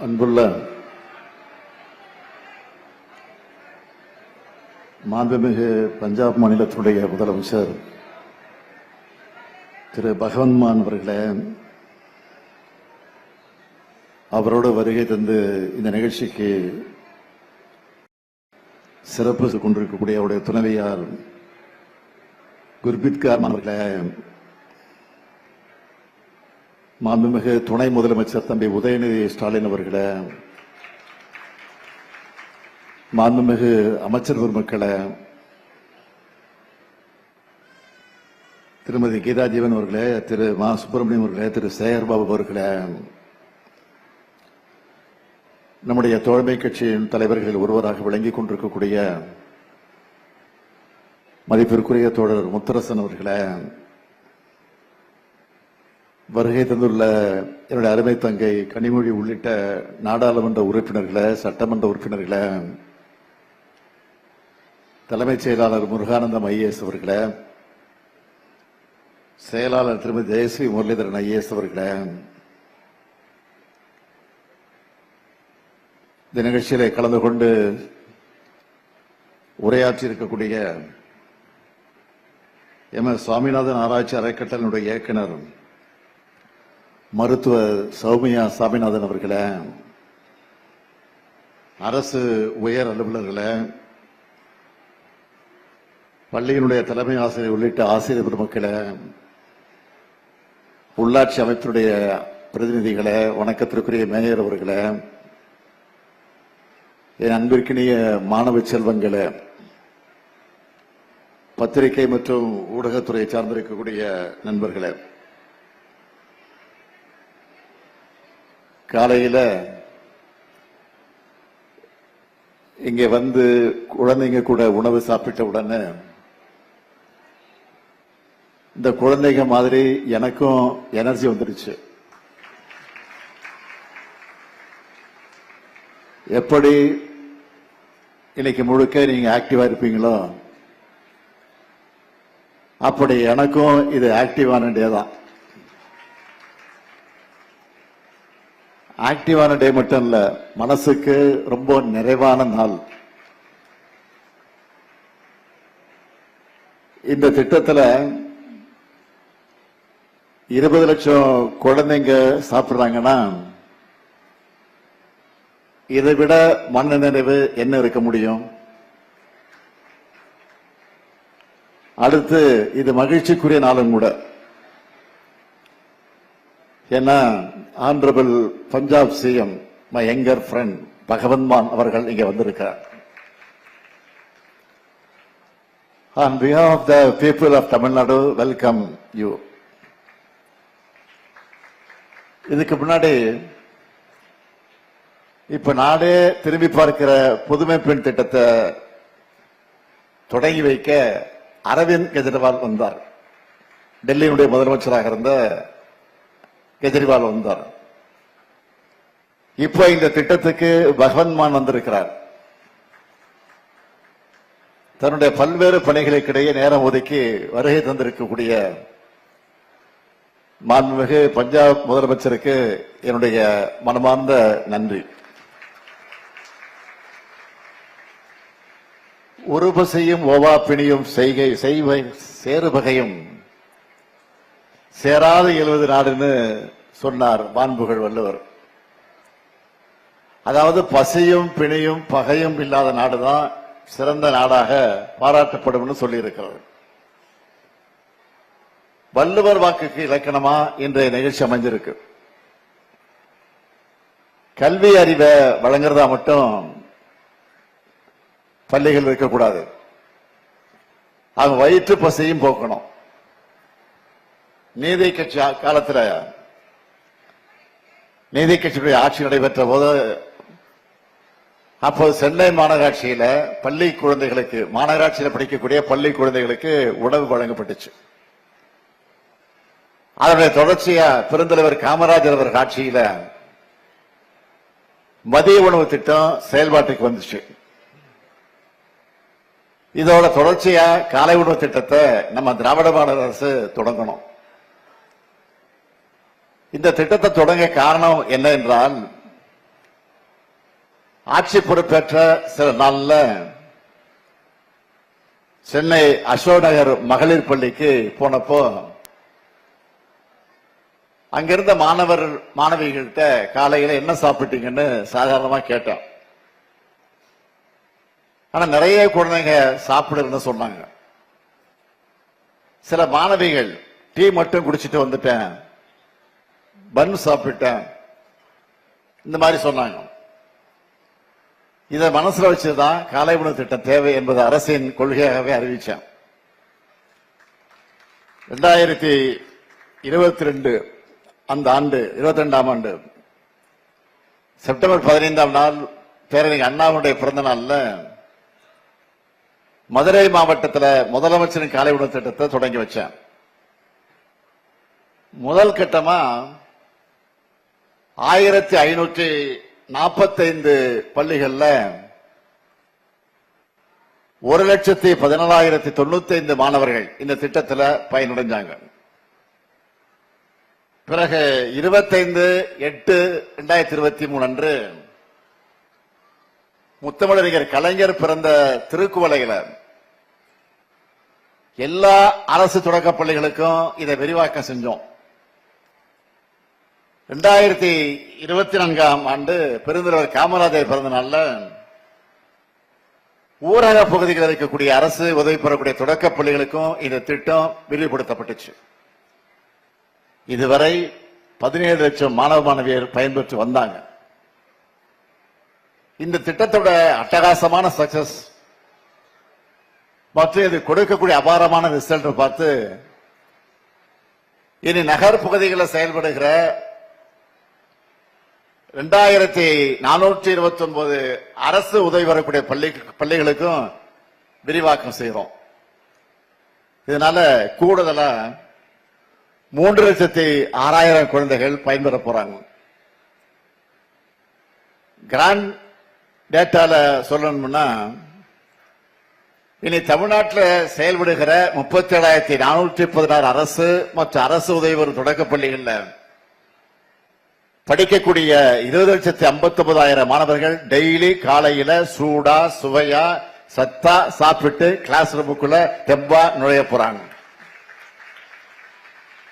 அன்புள்ள மாண்புமிகு பஞ்சாப் மாநிலத்தினுடைய முதலமைச்சர் திரு பகவந்த் மான் அவர்களே, அவரோடு வருகை தந்து இந்த நிகழ்ச்சிக்கு சிறப்பு கொண்டிருக்கக்கூடிய அவருடைய துணைவியார் குர்பித் கௌர் அவர்களே, மாண்புமிகு துணை முதலமைச்சர் தம்பி உதயநிதி ஸ்டாலின் அவர்களே, மாண்புமிகு அமைச்சர் பெருமக்களே, திருமதி கீதா ஜீவன் அவர்களே, திரு மா சுப்பிரமணியம் அவர்களே, திரு சேகர்பாபு அவர்களே, நம்முடைய தோழமை கட்சியின் தலைவர்களில் ஒருவராக விளங்கிக் கொண்டிருக்கக்கூடிய மதிப்பிற்குரிய தோழர் முத்தரசன் அவர்களே, வருகை தந்துள்ள என்னுடைய அருமை தங்கை கனிமொழி உள்ளிட்ட நாடாளுமன்ற உறுப்பினர்களே, சட்டமன்ற உறுப்பினர்களே, தலைமைச் செயலாளர் முருகானந்தம் ஐஏஎஸ் அவர்களே, செயலாளர் திருமதி ஜெயஸ்ரீ முரளிதரன் ஐஏஎஸ் அவர்களே, இந்த நிகழ்ச்சியிலே கலந்து கொண்டு உரையாற்றி இருக்கக்கூடிய எம்.எஸ். சுவாமிநாதன் ஆராய்ச்சி அறக்கட்டளையினுடைய இயக்குனர் மருத்துவர் சௌமியா சாமிநாதன் அவர்களே, அரசு உயர் அலுவலர்களே, பள்ளியினுடைய தலைமை ஆசிரியர் உள்ளிட்ட ஆசிரியர் பெருமக்களே, உள்ளாட்சி அமைப்பினுடைய பிரதிநிதிகளே, வணக்கத்திற்குரிய மேயர் அவர்களே, என் அன்பிற்கினிய மாணவ செல்வங்களே, பத்திரிகை மற்றும் ஊடகத்துறையை சார்ந்திருக்கக்கூடிய நண்பர்களே, காலையில இங்க வந்து குழந்தைங்க கூட உணவு சாப்பிட்ட உடனே இந்த குழந்தைங்க மாதிரி எனக்கும் எனர்ஜி வந்துருச்சு. எப்படி இன்னைக்கு முழுக்க நீங்க ஆக்டிவா இருப்பீங்களோ அப்படி எனக்கும் இது ஆக்டிவான டே தான். ஆக்டிவான டே மட்டும் இல்ல, மனசுக்கு ரொம்ப நிறைவான நாள். இந்த திட்டத்தில் 20 லட்சம் குழந்தைங்க சாப்பிடுறாங்கன்னா இதை விட மன நிறைவு என்ன இருக்க முடியும்? அடுத்து இது மகிழ்ச்சிக்குரிய நாளும் கூட. ஏன்னா honourable Punjab CM my younger friend Bhagwant மான் அவர்கள் இங்க வந்திருக்கார். On behalf of the people of Tamil Nadu, welcome you. இதுக்கு முன்னாடி இப்ப நாடே திரும்பி பார்க்கிற புதுமை பெண் திட்டத்தை தொடங்கி வைக்க அரவிந்த் கெஜ்ரிவால் வந்தார். டெல்லியினுடைய முதலமைச்சராக இருந்த கெஜ்ரிவால் வந்தார். இப்போ இந்த திட்டத்துக்கு பகவந்த் மான் வந்திருக்கிறார். தன்னுடைய பல்வேறு பணிகளுக்கிடையே நேரம் ஒதுக்கி வருகை தந்திருக்கக்கூடிய மாண்புமிகு பஞ்சாப் முதலமைச்சருக்கு என்னுடைய மனமார்ந்த நன்றி. உருப செய்யும் ஓவா பிணியும் செய்கை செய்வை சேருபகையும் சேராது எழுவது நாடுன்னு சொன்னார் மாண்புகள் வள்ளுவர். அதாவது பசியும் பிணியும் பகையும் இல்லாத நாடுதான் சிறந்த நாடாக பாராட்டப்படும் சொல்லி இருக்கிறது. வள்ளுவர் வாக்குக்கு இலக்கணமா இன்றைய நிகழ்ச்சி அமைஞ்சிருக்கு. கல்வி அறிவை வழங்குறதா மட்டும் பள்ளிகள் இருக்கக்கூடாது, அவங்க வயிற்று பசியும் போக்கணும். நீதி கட்சி காலத்தில் நீதி கட்சியுடைய ஆட்சி நடைபெற்ற போது அப்போது சென்னை மாநகராட்சியில பள்ளி குழந்தைகளுக்கு, மாநகராட்சியில் படிக்கக்கூடிய பள்ளி குழந்தைகளுக்கு உணவு வழங்கப்பட்டுச்சு. அதனுடைய தொடர்ச்சியா பெருந்தலைவர் காமராஜர் அவர்கள் ஆட்சியில மதிய உணவு திட்டம் செயல்பாட்டுக்கு வந்துச்சு. இதோட தொடர்ச்சியா காலை உணவு திட்டத்தை நம்ம திராவிட மாடல் அரசு தொடங்கணும். இந்த திட்டத்தை தொடங்க காரணம் என்ன என்றால், ஆட்சி பொறுப்பேற்ற சில நாள்ல சென்னை அசோக் நகர் மகளிர் பள்ளிக்கு போனப்போ அங்கிருந்த மாணவிகள்கிட்ட காலையில என்ன சாப்பிட்டீங்கன்னு சாதாரணமா கேட்டேன். ஆனா நிறைய குழந்தைங்க சாப்பிடுன்னு சொன்னாங்க. சில மாணவிகள் டீ மட்டும் குடிச்சிட்டு வந்துட்டேன், பன் சாப்பிட்டேன், இந்த மாதிரி சொன்னாங்க. இதை மனசுல வச்சுதான் காலை உணவு திட்டம் தேவை என்பது அரசின் கொள்கையாகவே அறிவிச்சேன். 2022 அந்த ஆண்டு 22ஆம் ஆண்டு செப்டம்பர் 15ஆம் நாள் பேரறிஞர் அண்ணாவுடைய பிறந்த நாள்ல மதுரை மாவட்டத்தில் முதலமைச்சரின் காலை உணவு திட்டத்தை தொடங்கி வச்சேன். முதல் கட்டமா 1545 பள்ளிகள்ல 1,17,095 மாணவர்கள் இந்த திட்டத்தில் பயனடைஞ்சாங்க. பிறகு 25/8/2023 அன்று முத்தமிழறிஞர் கலைஞர் பிறந்த திருக்குவளையில எல்லா அரசு தொடக்க பள்ளிகளுக்கும் இதை விரிவாக்கம் செஞ்சோம். 2024ஆம் ஆண்டு பெருந்தலைவர் காமராஜர் பிறந்த நாள்ல ஊரக பகுதிகளில் இருக்கக்கூடிய அரசு உதவி பெறக்கூடிய தொடக்க பள்ளிகளுக்கும் இந்த திட்டம் விரிவுபடுத்தப்பட்டுச்சு. இதுவரை 17 லட்சம் மாணவ மாணவியர் பயன்பெற்று வந்தாங்க. இந்த திட்டத்தோட அட்டகாசமான சக்சஸ் மற்றும் இது கொடுக்கக்கூடிய அபாரமான ரிசல்ட் பார்த்து இனி நகர் பகுதிகளில் செயல்படுகிற 2429 அரசு உதவி வரக்கூடிய பள்ளிகளுக்கும் விரிவாக்கம் செய்கிறோம். இதனால கூடுதலா 3,06,000 குழந்தைகள் பயன்பெற போறாங்க. கிராண்ட் டேட்டால சொல்லணும்னா இனி தமிழ்நாட்டில் செயல்படுகிற 37,416 அரசு மற்றும் அரசு உதவி வரும் தொடக்க பள்ளிகள்ல படிக்கக்கூடிய 20,59,000 மாணவர்கள் டெய்லி காலையில சூடா சுவையா சத்தா சாப்பிட்டு கிளாஸ் ரூமுக்குள்ள தெம்பா நுழைய போறாங்க.